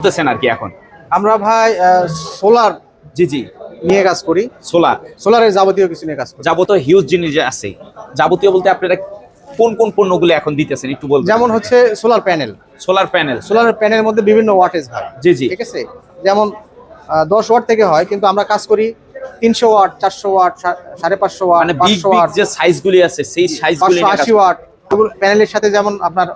করতেছেন আর কি এখন? আমরা ভাই সোলার জি জি, নিয়ে কাজ করি। সোলারের যাবতীয় কিছু নিয়ে কাজ করি। যাবতীয় হিউজ জিনিস যে আছে, যাবতীয় বলতে আপনারা কোন কোন পণ্যগুলো এখন দিতেছেন একটু বলবেন? যেমন হচ্ছে সোলার প্যানেল। সোলার প্যানেলের মধ্যে বিভিন্ন ওয়াটেজ হয়। জি জি, ঠিক আছে, যেমন 10 ওয়াট থেকে হয়, কিন্তু আমরা কাজ করি 300 ওয়াট, 400 ওয়াট, 550 ওয়াট, মানে বিগ 500 বিগ ওয়াট, যে সাইজগুলি আছে সেই সাইজগুলি 580 ওয়াট। প্যানেলের সাথে যেমন আপনার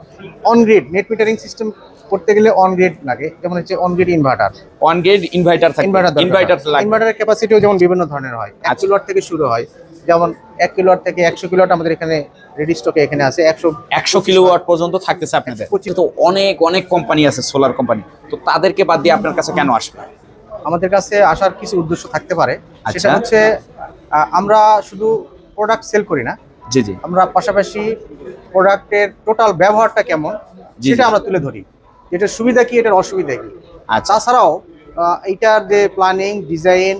on grid net metering system করতে গেলে অন গ্রিড লাগে, যেমন হচ্ছে on grid inverter. On grid inverter থাকে, ইনভার্টার লাগে। ইনভার্টারের ক্যাপাসিটিও যেমন বিভিন্ন ধরনের হয়। 1 কিলোওয়াট থেকে শুরু হয়, যেমন 1 কিলোওয়াট থেকে 100 কিলোওয়াট আমাদের এখানে রেডি স্টকে এখানে আছে। 100 কিলোওয়াট পর্যন্ত থাকতেছে আপনাদের। তো অনেক অনেক কোম্পানি আছে, সোলার কোম্পানি, তো তাদেরকে বাদ দিয়ে আপনার কাছে কেন আসবে? আমাদের কাছে আসার কিছু উদ্দেশ্য থাকতে পারে। আচ্ছা। সেটা হচ্ছে আমরা শুধু প্রোডাক্ট সেল করি না, জি জি, আমরা পাশাপাশি প্রোডাক্টের টোটাল ব্যবহারটা কেমন জি, সেটা জি। আমরা তুলে ধরি। এটার সুবিধা কি, এটার অসুবিধা কি। আচ্ছা, তাছাড়াও এইটার যে প্ল্যানিং, ডিজাইন,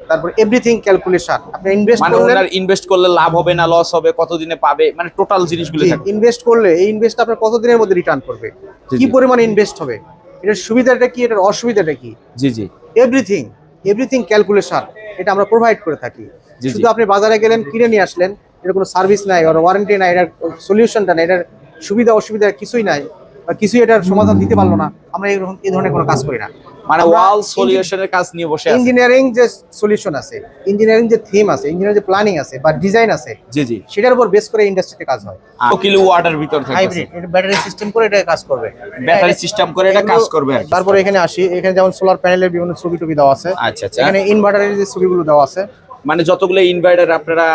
তারপর এভরিথিং ক্যালকুলেশন, আপনি ইনভেস্ট মানে করলে ওনার ইনভেস্ট করলে লাভ হবে না লস হবে, কতদিনে পাবে, মানে টোটাল জিনিসগুলো থাকে। ইনভেস্ট করলে এই ইনভেস্ট আপনার কতদিনের মধ্যে রিটার্ন করবে, জি, কি জি। পরিমাণ ইনভেস্ট হবে, এটার সুবিধাটা কি, এটার অসুবিধাটা কি, জি জি, এভরিথিং ক্যালকুলেশন এটা আমরা প্রোভাইড করে থাকি। জি, জি। শুধু আপনি বাজারে গেলেন, কিনে নিয়ে আসলেন, এর কোনো সার্ভিস নাই, ওর ওয়ারেন্টি নাই, এটার সলিউশনটা নাই, এটার সুবিধা অসুবিধা কিছুই নাই, বা কিছুই এটার সমাধান দিতে পারলো না, আমরা এই ধরনের কোনো কাজ করি না। মানে ওয়াল সলিউশনের কাজ নিয়ে বসে আছে। ইঞ্জিনিয়ারিং যে সলিউশন আছে, ইঞ্জিনিয়ারিং যে থিম আছে, ইঞ্জিনিয়ারিং যে প্ল্যানিং আছে বা ডিজাইন আছে, জি জি, সেটার উপর বেস করে ইন্ডাস্ট্রিতে কাজ হয়। 2 কিলো ওয়াটের ভিতর থাকে, হাইব্রিড, এটা ব্যাটারি সিস্টেম করে এটা কাজ করবে, ব্যাটারি সিস্টেম করে এটা কাজ করবে আর কি। তারপরে এখানে আসি, এখানে যেমন সোলার প্যানেলের বিভিন্ন ছবি টবি দেওয়া আছে। আচ্ছা আচ্ছা, এখানে ইনভার্টারের যে ছবিগুলো দেওয়া আছে, মানে যতগুলো ইনভার্টার আপনারা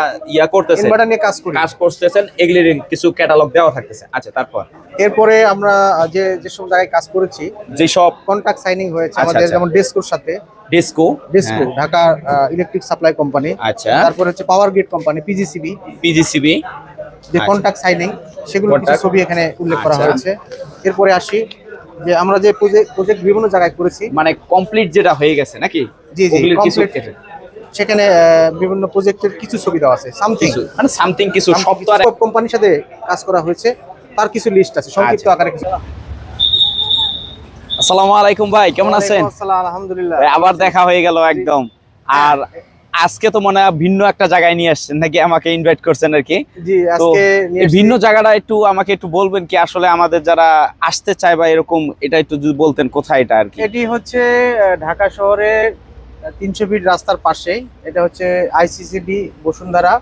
করতেছেন, ইনভার্টার নিয়ে কাজ করি। কাজ করতেছেন, এগুলির কিছু ক্যাটালগ দেওয়া থাকতেছে। আচ্ছা, তারপর এরপরে আমরা যেসব জায়গায় কাজ করেছি, যে সব কন্ট্রাক্ট সাইনিং হয়েছে আচ্ছা, আমাদের, আচ্ছা। যেমন ডেসকোর সাথে, DESCO Dhaka electric supply company. আচ্ছা। তারপরে হচ্ছে power grid company, PGCB, PGCB, যে কন্ট্রাক্ট সাইনিং, সেগুলো কিছু Contract। ছবি এখানে উল্লেখ করা আচ্ছা। হয়েছে। এরপরে আসি যে আমরা যে প্রজেক্ট বিভিন্ন জায়গায় করেছি, মানে কমপ্লিট যেটা হয়ে গেছে নাকি? জি জি, ওগুলির কিছু complete। সেখানে বিভিন্ন প্রজেক্টের কিছু ছবি দেওয়া আছে, সামথিং মানে সামথিং কিছু, সব তো আর কোম্পানির সাথে কাজ করা হয়েছে, তার কিছু লিস্ট আছে সংক্ষিপ্ত আচ্ছা। আকারে কিছু। আসসালামু আলাইকুম ভাই, কেমন আছেন? ওয়ালাইকুম আসসালাম, আলহামদুলিল্লাহ। ভাই, আবার দেখা হয়ে গেল একদম। আর আজকে তো মনে হয় ভিন্ন একটা জায়গায় নিয়ে আসছেন নাকি, আমাকে ইনভাইট করছেন আর কি। জি, তো আজকে নিয়ে এই এসেছি। ভিন্ন জায়গাটা একটু আমাকে একটু বলবেন কি, আসলে আমাদের যারা আসতে চায় বা এরকম, এটা একটু যদি বলতেন কোথায় এটা আর কি। এটি হচ্ছে ঢাকা শহরের 300 ফিট রাস্তার পাশেই। এটা হচ্ছে আইসিসিডি বসুন্ধরা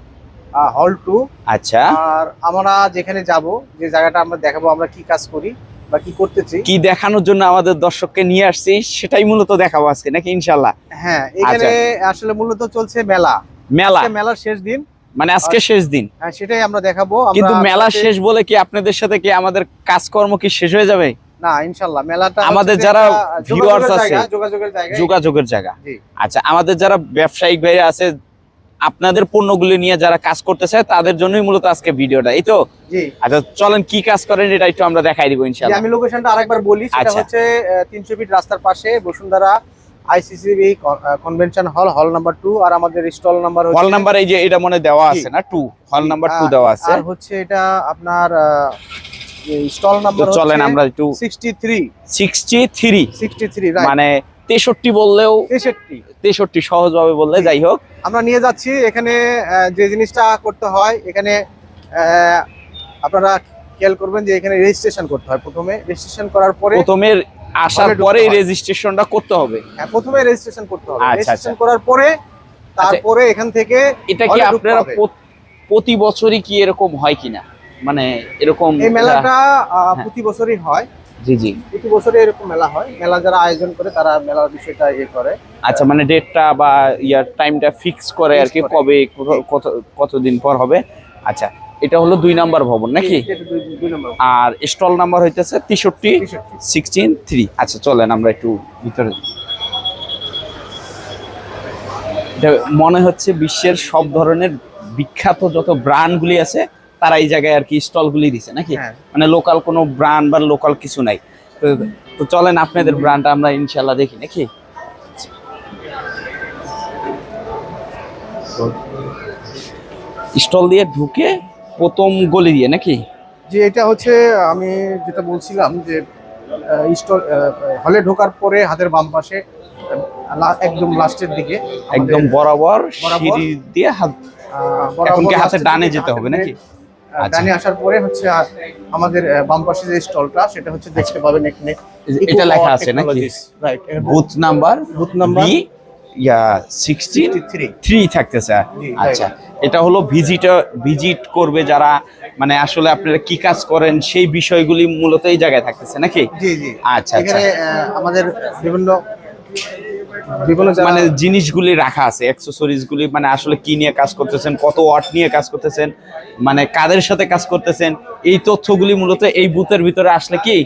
হল 2। আচ্ছা, আর আমরা যেখানে যাব, যে জায়গাটা আমরা দেখাবো আমরা কি কাজ করি বা কি করতেছি, কি দেখানোর জন্য আমাদের দর্শককে নিয়ে আসছি সেটাই মূলত দেখাবো আজকে নাকি, ইনশাল্লাহ। হ্যাঁ, এখানে আসলে মূলত চলছে মেলা। মেলা, আজকে মেলার শেষ দিন, মানে আজকে শেষ দিন। হ্যাঁ, সেটাই আমরা দেখাবো। কিন্তু মেলা শেষ বলে কি আপনাদের সাথে কি আমাদের কাজকর্ম কি শেষ হয়ে যাবে? না, ইনশাল্লাহ মেলাটা আমাদের হচ্ছে যারা একটা viewers যোগাযোগের আছে, জায়গা, যোগাযোগের জায়গা। যোগাযোগের জায়গা। জি আচ্ছা, আমাদের যারা ব্যবসায়িক ভাইরা আছে, আপনাদের পণ্যগুলি নিয়ে যারা কাজ করতে চায়, তাদের জন্যই মূলত আজকে ভিডিওটা, এই তো। জি। আচ্ছা, চলেন কি কাজ করেন এটা একটু আমরা দেখাই দিব যে ইনশাআল্লাহ। আমি লোকেশনটা আরেকবার বলি, সেটা আচ্ছা। হচ্ছে 300 ফিট রাস্তার পাশে বসুন্ধরা আইসিসিবি কনভেনশন হল, হল নাম্বার 2। আর আমাদের স্টল নাম্বার হল নাম্বার এই যে এটা মনে দেওয়া আছে না, 2, হল নাম্বার 2 দেওয়া আছে। আর হচ্ছে এটা আপনার স্টল নাম্বার তো চলেন আমরা একটু 63 63, রাইট, মানে 63 বললেও 63 সহজভাবে বললে যাই হোক। আমরা নিয়ে যাচ্ছি। এখানে যে জিনিসটা করতে হয়, এখানে আপনারা খেয়াল করবেন যে এখানে রেজিস্ট্রেশন করতে হয়। প্রথমে রেজিস্ট্রেশন করার পরে, প্রথমে আসার ঢুকতে পরে হয়। রেজিস্ট্রেশনটা করতে হবে। হ্যাঁ, প্রথমে রেজিস্ট্রেশন করতে হবে। আচ্ছা, রেজিস্ট্রেশন আচ্ছা। করার পরে তারপরে এখান থেকে এটা কি hall এ ঢুকতে আপনারা হবে। প্রতি বছরই কি এরকম হয় কিনা, মানে এরকম এই মেলাটা প্রতি বছরই হয়। জি জি, প্রতি বছরে এরকম মেলা হয়। মেলা যারা আয়োজন করে তারা মেলার বিষয়টা করে। আচ্ছা, মানে ডেটটা বা টাইমটা ফিক্স করে আর কি, Fix করে। কবে কতদিন পর হবে। আচ্ছা, এটা হলো 2 নাম্বার ভবন নাকি? এটা দুই নম্বর। আর স্টল নাম্বার হইতেছে 63 আচ্ছা, চলেন আমরা একটু ভিতরে। এটা মনে হচ্ছে বিশ্বের সব ধরনের বিখ্যাত যত ব্র্যান্ডগুলি আছে, তারা এই জায়গায় আর কি স্টলগুলি দিছে নাকি? হ্যাঁ। মানে লোকাল কোনো ব্র্যান্ড বা লোকাল কিছু নাই। তো চলেন আপনাদের ব্র্যান্ডটা আমরা ইনশাল্লাহ দেখি নাকি। স্টল দিয়ে ঢুকে প্রথম গলি দিয়ে নাকি? যে এটা হচ্ছে আমি যেটা বলছিলাম যে স্টল হলে ঢোকার পরে হাতের বাম পাশে একদম লাস্টের দিকে একদম বরাবর বরাবর। সিঁড়ি দিয়ে হাত এখন কি হাতের ডানে যেতে হবে নাকি? আচ্ছা। ডানে আসার পরে হচ্ছে আমাদের বাম পাশে যে স্টলটা সেটা হচ্ছে দেখতে পাবেন এখানে এটা লেখা আছে নাকি? Right. Booth number booth number B 63 থাকতেছে। আচ্ছা, এটা হলো ভিজিট করবে যারা, মানে আসলে আপনারা কি কাজ করেন সেই বিষয়গুলি মূলত এই জায়গায় থাকতেছে নাকি? জি জি। আচ্ছা, এখানে আমাদের বিভিন্ন বিভিন্ন মানে জিনিসগুলি রাখা আছে, অ্যাকসেসরিজ গুলি, মানে আসলে কি নিয়ে কাজ করতেছেন, কত ওয়াট নিয়ে কাজ করতেছেন, মানে কাদের সাথে কাজ করতেছেন, এই তথ্যগুলি মূলত এই বুথের ভিতরে আসলে কি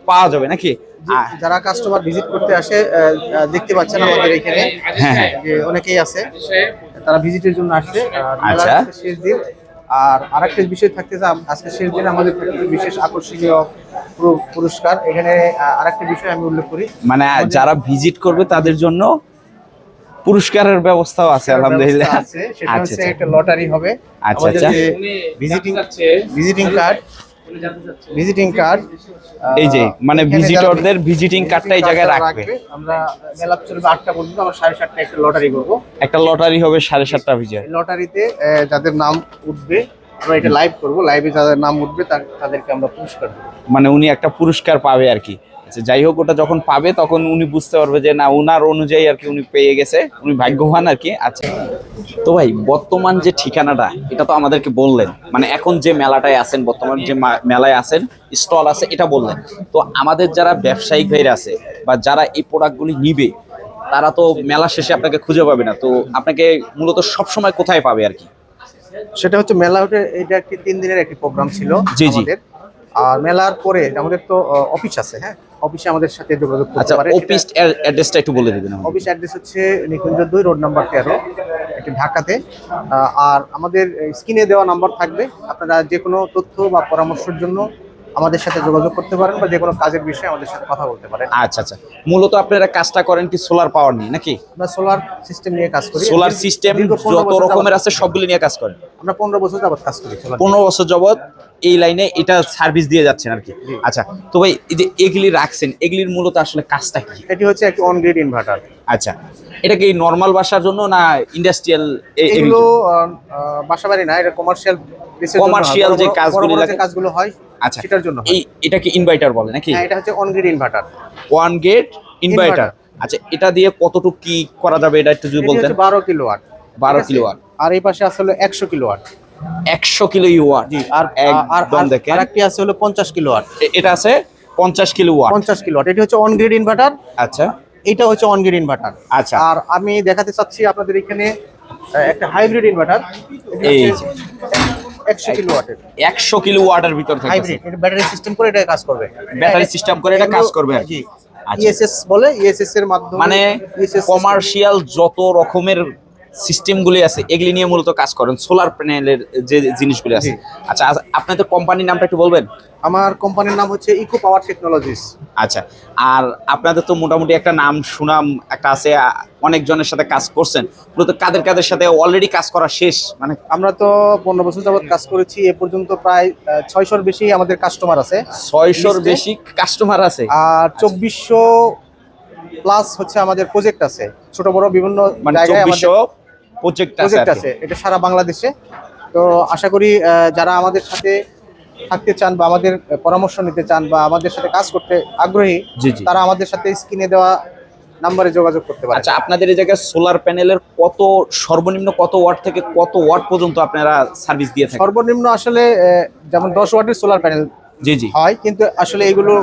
পাওয়া যাবে নাকি? যারা কাস্টমার ভিজিট করতে আসে দেখতে পাচ্ছেন আমাদের এখানে হ্যাঁ। যে অনেকেই আছে তারা ভিজিটের জন্য আসছে। আচ্ছা। শেষ দিন আর আরেকটা বিষয় থাকতেছে, আজকে শেষ দিন আমাদের বিশেষ আকর্ষণীয় পুরস্কার। এখানে আরেকটা বিষয় আমি উল্লেখ করি, মানে যারা ভিজিট করবে তাদের জন্য পুরস্কারের ব্যবস্থাও আছে আলহামদুলিল্লাহ। সেটা হচ্ছে একটা লটারি হবে। আচ্ছা, আমাদের যে ভিজিটিং কার্ড এই যে মানে ভিজিটরদের ভিজিটিং কার্ডটা এই জায়গায় রাখবে। আমরা মেলা চলবে 8টা পর্যন্ত, আমরা 7:30টা একটা লটারি করব। একটা লটারি হবে 7:30 ভিজে। লটারিতে যাদের নাম উঠবে আমরা এটা লাইভ করব, লাইভে যাদের নাম উঠবে তাদেরকে আমরা পুরস্কার দেব। মানে উনি একটা পুরস্কার পাবে আর কি। আচ্ছা, যাই হোক, ওটা যখন পাবে তখন উনি বুঝতে পারবে যে না, উনার অনুযায়ী আর কি উনি পেয়ে গেছে, উনি ভাগ্যবান আর কি। আচ্ছা, তো ভাই বর্তমান যে ঠিকানাটা এটা তো আমাদেরকে বললেন, মানে এখন যে মেলাটায় আছেন, বর্তমান যে মেলায় আছেন, স্টল আছে, এটা বললেন। তো আমাদের যারা ব্যবসায়িক ভাইরা আছে বা যারা এই প্রোডাক্টগুলি নিবে, তারা তো মেলা শেষে আপনাকে খুঁজে পাবে না, তো আপনাকে মূলত সবসময় কোথায় পাবে আর কি? সেটা হচ্ছে মেলা উঠে, এটা একটি 3 দিনের একটি প্রোগ্রাম ছিল জি জি। আমাদের। আর মেলার পরে আমাদের তো অফিস আছে, হ্যাঁ, অফিসে আমাদের সাথে যোগাযোগ করতে আচ্ছা, পারে। অফিস অ্যাড্রেসটা একটু বলে দিবেন আমাকে। অফিস অ্যাড্রেস হচ্ছে নিকুঞ্জ 2 রোড নাম্বার 13, এটি ঢাকাতে। আর আমাদের স্ক্রিনে দেওয়া নাম্বার থাকবে, আপনারা যে কোনো তথ্য বা পরামর্শের জন্য আমাদের সাথে যোগাযোগ করতে পারেন বা যে কোনো কাজের বিষয়ে আমাদের সাথে কথা বলতে পারেন। আচ্ছা আচ্ছা, মূলত আপনারা কাজটা করেন কি সোলার পাওয়ার নিয়ে নাকি? আমরা সোলার সিস্টেম নিয়ে কাজ করি। সোলার সিস্টেম দীর্ঘ 15 যত বছর রকমের যাবত আছে সবগুলি নিয়ে কাজ করেন? আমরা 15 বছর যাবত কাজ করি। 15 বছর যাবত এই লাইনে এটা সার্ভিস দিয়ে যাচ্ছেন আর কি। আচ্ছা, তো ভাই এই যে এগুলি রাখছেন, এগুলির মূলত আসলে কাজটা কি? এটি হচ্ছে একটি অন গ্রিড ইনভার্টার। আচ্ছা, এটা কি নরমাল বাসার জন্য না ইন্ডাস্ট্রিয়াল? এগুলো বাসাবাড়ি না, এটা কমার্শিয়াল যে কাজগুলো লাগে, কাজগুলো হয়। আচ্ছা, সেটার জন্য এই এটাকে ইনভার্টার বলে নাকি? হ্যাঁ, এটা হচ্ছে on grid inverter. One get inverter. আচ্ছা, এটা দিয়ে কতটুকু কি করা যাবে এটা একটু যদি বলতেন। 12 কিলোওয়াট। 12 কিলোওয়াট। আর এই পাশে আছে হলো 100 কিলোওয়াট। 100 কিলোওয়াট। জি। আর একদম দেখেন, আরেকটি আছে হলো 50 কিলোওয়াট। এটা আছে 50 কিলোওয়াট। 50 কিলোওয়াট, এটি হচ্ছে অন গ্রিড ইনভার্টার। আচ্ছা, এটা হচ্ছে অন গ্রিড ইনভার্টার। আচ্ছা। আর আমি দেখাতে চাচ্ছি আপনাদের এখানে একটা হাইব্রিড ইনভার্টার। এই যে 100 কিলোওয়াটের 100 কিলোওয়াটের ভিতর থাকে হাইব্রিড, এটা ব্যাটারি সিস্টেম করে এটা কাজ করবে। ব্যাটারি সিস্টেম করে এটা কাজ করবে। জি। আচ্ছা। ইএসএস বলে, ইএসএস এর মাধ্যমে, মানে ESS কমার্শিয়াল যত রকমের সিস্টেমগুলি আছে এগুলি নিয়ে মূলত কাজ করেন, সোলার প্যানেলের যে জিনিসগুলি আছে। আচ্ছা, আপনাদের কোম্পানির নামটা একটু বলবেন? আমার কোম্পানির নাম হচ্ছে ইকো পাওয়ার টেকনোলজিস। আচ্ছা, আর আপনাদের তো মোটামুটি একটা নাম সুনাম একটা আছে, অনেকজনের সাথে কাজ করছেন, মূলত কাদের সাথে অলরেডি কাজ করা শেষ? মানে আমরা তো 15 বছর যাবত কাজ করেছি, এ পর্যন্ত প্রায় 600-র বেশি আমাদের কাস্টমার আছে। 600-র বেশি কাস্টমার আছে। আর 2400 প্লাস হচ্ছে আমাদের প্রজেক্ট আছে, ছোট বড় বিভিন্ন মানে জায়গায় 2400 প্রজেক্ট আছে। এটা সারা বাংলাদেশে। তো আশা করি যারা আমাদের সাথে থাকতে চান বা আমাদের পরামর্শ নিতে চান বা আমাদের সাথে কাজ করতে আগ্রহী, জি জি, তারা আমাদের সাথে স্ক্রিনে দেওয়া নাম্বারে যোগাযোগ করতে পারে। আচ্ছা, আপনাদের এই জায়গায় সোলার প্যানেলের কত সর্বনিম্ন কত ওয়াট থেকে কত ওয়াট পর্যন্ত আপনারা সার্ভিস দিয়ে থাকেন? সর্বনিম্ন আসলে যেমন 10 ওয়াটের সোলার প্যানেল জি জি হয়, কিন্তু আসলে এগুলো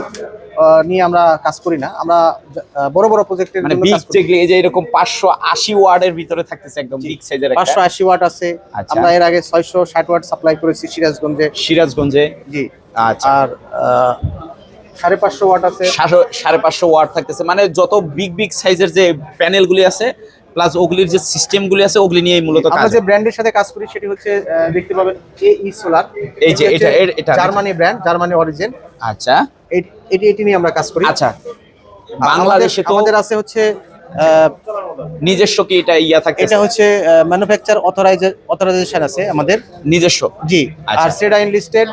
নিয়ে আমরা কাজ করি না। আমরা বড় বড় প্রজেক্টের মানে জন্য বিগ কাজ করি। যেগুলি এই যে এরকম 580 ওয়াটের ভিতরে থাকতেছে, একদম বিগ সাইজের একটা। 580 ওয়াট আছে। আচ্ছা। আমরা এর আগে 660 ওয়াট সাপ্লাই করেছি সিরাজগঞ্জে। জি। আচ্ছা, আর 550 ওয়াট আছে। 550 ওয়াট থাকতেছে, মানে যত বিগ সাইজের যে প্যানেলগুলি আছে প্লাস ওগুলির যে সিস্টেমগুলি আছে ওগুলি নিয়ে মূলত আমরা কাজ। যে ব্র্যান্ডের সাথে কাজ করি সেটি হচ্ছে দেখতে পাবেন এই সোলার। এই যে এটা জার্মানি ব্র্যান্ড, জার্মানি অরিজিন। আচ্ছা, এটি নিয়ে আমরা কাজ করি। আচ্ছা, বাংলাদেশে তো আমাদের আছে হচ্ছে নিজস্ব কি এটা ইয়া থাকে? এটা হচ্ছে ম্যানুফ্যাকচার অথরাইজেশন আছে আমাদের নিজস্ব। জি। আচ্ছা। আর সেডা লিস্টেড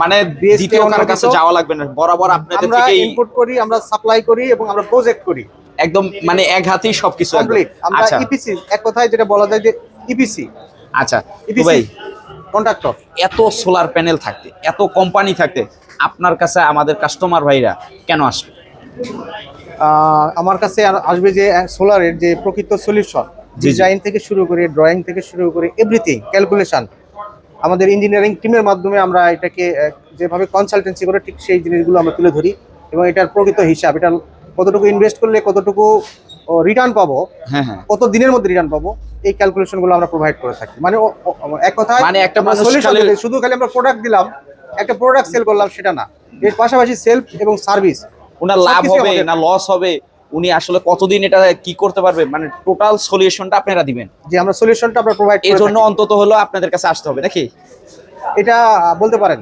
মানে BSK দ্বিতীয় কারো কাছে অনুমোদিত। যাওয়া লাগবে না, বরাবর আপনাদের আমরা থেকেই ইম্পোর্ট করি, আমরা সাপ্লাই করি এবং আমরা প্রজেক্ট করি একদম মানে এক হাতেই সবকিছু একদম। কমপ্লিট। আমরা আচ্ছা ইপিসি, এক কথায় যেটা বলা যায় যে ইপিসি আচ্ছা তো ইপিসি ভাই কন্ট্রাক্টর। এত সোলার প্যানেল থাকতে, এত কোম্পানি থাকতে আপনার কাছে আমাদের কাস্টমার ভাইরা কেন আসবে? আমার কাছে আসবে যে সোলারের যে প্রকৃত সলিউশন, জি। ডিজাইন থেকে শুরু করে ড্রয়িং থেকে শুরু করে এভরিথিং ক্যালকুলেশন আমাদের ইঞ্জিনিয়ারিং টিমের মাধ্যমে আমরা এটাকে যেভাবে কনসালটেন্সি করে ঠিক সেই জিনিসগুলো আমরা তুলে ধরি এবং এটার প্রকৃত হিসাব, এটা কতটুকু ইনভেস্ট করলে কতটুকু রিটার্ন পাবো, হ্যাঁ হ্যাঁ কত দিনের মধ্যে রিটার্ন পাবো, এই ক্যালকুলেশনগুলো আমরা প্রোভাইড করে থাকি। মানে এক কথায় মানে একটা মানুষ সলিউশন, খালি- শুধু খালি আমরা প্রোডাক্ট দিলাম, একটা প্রোডাক্ট সেল করলাম সেটা না, এর পাশাপাশি সেলফ এবং সার্ভিস ওনার লাভ সবকিছুই হবে আমাদের- না লস হবে, উনি আসলে কতদিন এটা কি করতে পারবে, মানে টোটাল সলিউশনটা আপনারা দিবেন। যে আমরা সলিউশনটা আমরা প্রোভাইড এই করে জন্য থাকি। অন্তত হলো আপনাদের কাছে আসতে হবে নাকি, এটা বলতে পারেন।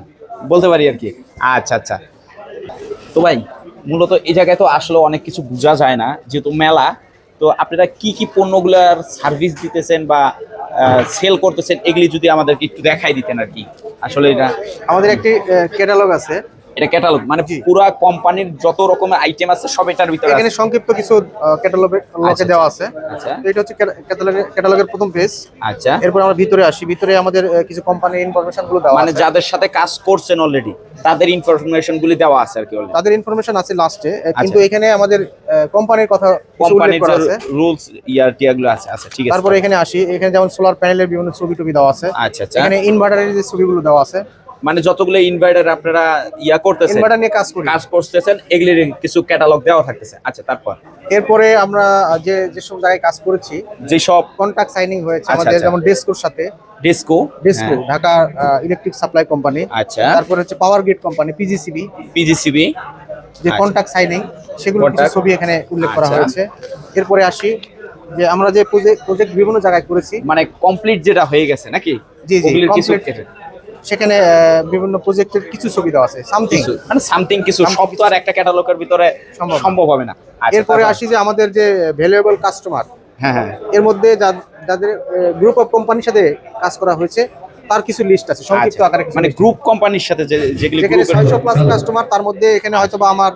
বলতে পারি আর কি। আচ্ছা আচ্ছা তো ভাই মূলত এই জায়গায় তো আসলে অনেক কিছু বোঝা যায় না যেহেতু মেলা, তো আপনারা কি কি পণ্যগুলার সার্ভিস দিতেছেন বা সেল করতেছেন এগুলি যদি আমাদেরকে একটু দেখাই দিতেন আর কি। আসলে এটা আমাদের একটি ক্যাটালগ আছে, এটা ক্যাটালগ মানে জি। পুরা কোম্পানির যত রকমের আইটেম আছে সব এটার ভিতরে এখানে আছে। সংক্ষিপ্ত কিছু ক্যাটালগে আচ্ছা, দেওয়া আছে। আচ্ছা তো এটা হচ্ছে ক্যাটালগের প্রথম পেজ। আচ্ছা এরপর আমরা ভিতরে আসি, ভিতরে আমাদের কিছু কোম্পানির ইনফরমেশন গুলো দেওয়া মানে আছে। যাদের সাথে কাজ করছেন অলরেডি তাদের ইনফরমেশন গুলি দেওয়া আছে আর কি already। তাদের ইনফরমেশন আছে লাস্টে, কিন্তু এখানে আমাদের কোম্পানির কথা কিছু উল্লেখ কোম্পানির করা যে আছে। রুলস টিয়াগুলো আছে। আচ্ছা ঠিক আছে। তারপরে এখানে আসি, এখানে যেমন সোলার প্যানেলের বিভিন্ন ছবি টবি দেওয়া আছে। আচ্ছা আচ্ছা এখানে ইনভার্টারের যে ছবিগুলো দেওয়া আছে, মানে যতগুলো ইনভার্টার আপনারা করতেছেন ইনভার্টার নিয়ে কাজ করি। কাজ করতেছেন এগুলির কিছু ক্যাটালগ দেওয়া থাকতেছে। আচ্ছা তারপর এরপরে আমরা যেসব জায়গায় কাজ করেছি, যেসব কন্ট্রাক্ট সাইনিং হয়েছে আচ্ছা, আমাদের, আচ্ছা। যেমন ডেসকোর সাথে, disco DESCO Dhaka electric supply company, আচ্ছা তারপর হচ্ছে power grid company PGCB, PGCB যে আচ্ছা। কন্ট্রাক্ট সাইনিং সেগুলো কিছু Contract। ছবি এখানে উল্লেখ করা আচ্ছা। হয়েছে। এরপরে আসি যে আমরা যে প্রজেক্ট বিভিন্ন জায়গায় করেছি, মানে কমপ্লিট যেটা হয়ে গেছে নাকি জি, ওগুলির কিছু complete। সেখানে বিভিন্ন প্রজেক্টের কিছু ছবি দেওয়া আছে, সামথিং। কিছু মানে সামথিং কিছু Something সব তো আর একটা ক্যাটালগের ভিতরে সম্ভব না। সম্ভব হবে না। আচ্ছা, এরপরে তারপর? আসি যে আমাদের যে ভ্যালুয়েবল কাস্টমার, হ্যাঁ হ্যাঁ এর মধ্যে যাদের গ্রুপ অফ কোম্পানির সাথে কাজ করা হয়েছে তার কিছু লিস্ট আছে, সংক্ষিপ্ত আচ্ছা, আকারে কিছু মানে list। গ্রুপ কোম্পানির সাথে যেগুলি যেখানে গ্রুপের 600 প্লাস কাস্টমার, তার মধ্যে এখানে হয়তো বা আমার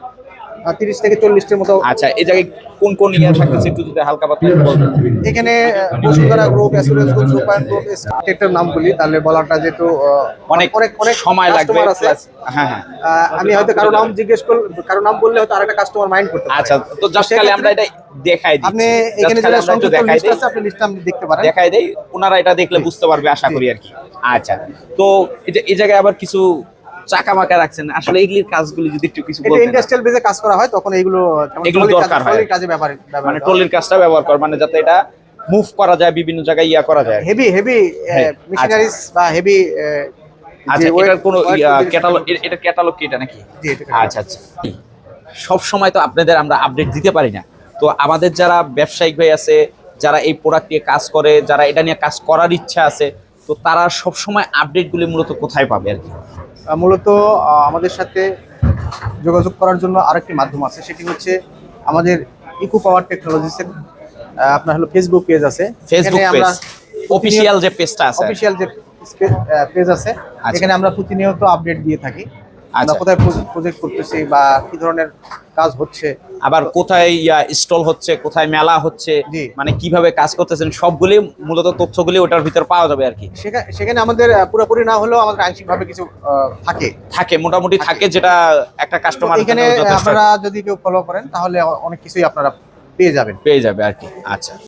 30 থেকে 40টির মতো। আচ্ছা এই জায়গায় কোন কোন ইয়ার থাকতেছে একটু যদি হালকা পাতলা একটু বলবেন। এখানে বসুন্ধরা গ্রুপ, অ্যাসুরেন্স গ্রুপ, রূপায়ণ গ্রুপ, স্টেটের নাম বলি তাহলে বলাটা যেহেতু অনেক অনেক সময় লাগবে customer আছে। plus, হ্যাঁ হ্যাঁ আমি হয়তো কারো নাম জিজ্ঞেস করলে, কারো নাম বললে হয়তো আরেকটা কাস্টমার মাইন্ড করতে পারে। আচ্ছা তো জাস্ট খালি আমরা এটা দেখাই দিই, আপনি এখানে যেটা সংক্ষিপ্ত লিস্ট আছে, আপনি লিস্টটা আপনি দেখতে পারেন। দেখাই দেই, ওনারা এটা দেখলে বুঝতে পারবে আশা করি আর কি। আচ্ছা তো এই জায়গায় আবার কিছু চাকা মাকা রাখছেন, আসলে এগুলির কাজগুলি যদি একটু কিছু এটা বলতেন। ইন্ডাস্ট্রিয়াল বেজে কাজ করা হয়, তখন এগুলো এগুলো দরকার হয়। কাজে ব্যবহার মানে ট্রলির কাজটা ব্যবহার কর, মানে যাতে এটা মুভ করা যায় বিভিন্ন জায়গায় করা যায়। হেভি হ্যাঁ, মেশিনারিজ বা হেভি। আচ্ছা এটার কোনো ক্যাটালগ, এটা ক্যাটালগ কি এটা নাকি? আচ্ছা আচ্ছা সব সময় তো আপনাদের আমরা আপডেট দিতে পারি না, তো আমাদের যারা ব্যবসায়িক ভাই আছে, যারা এই প্রোডাক্ট নিয়ে কাজ করে, যারা এটা নিয়ে কাজ করার ইচ্ছা আছে, তো তারা সব সময় আপডেটগুলি মূলত কোথায় পাবে আর কি? মূলত আমাদের সাথে যোগাযোগ করার জন্য আরেকটি মাধ্যম আছে, সেটি হচ্ছে আমাদের ইকো পাওয়ার টেকনোলজিসের আপনার হলো ফেসবুক পেজ আছে। ফেসবুক পেজ অফিশিয়াল যে পেজটা আছে, অফিশিয়াল যে পেজ আছে, আচ্ছা। এখানে আমরা প্রতিনিয়ত আপডেট দিয়ে থাকি। আমরা আচ্ছা। কোথায় প্রজেক্ট করতেছি বা কি ধরনের কাজ হচ্ছে, আবার কোথায় স্টল হচ্ছে, কোথায় মেলা হচ্ছে, জি। মানে কিভাবে কাজ করতেছেন সবগুলি মূলত তথ্যগুলি ওটার ভিতর পাওয়া যাবে আর কি। সেখানে আমাদের পুরোপুরি না হলেও আমাদের আংশিকভাবে কিছু থাকে, মোটামুটি থাকে, যেটা একটা কাস্টমার এখানে আপনারা যদি কেউ ফলো করেন তাহলে অনেক কিছুই আপনারা পেয়ে যাবেন। পেয়ে যাবে আর কি। আচ্ছা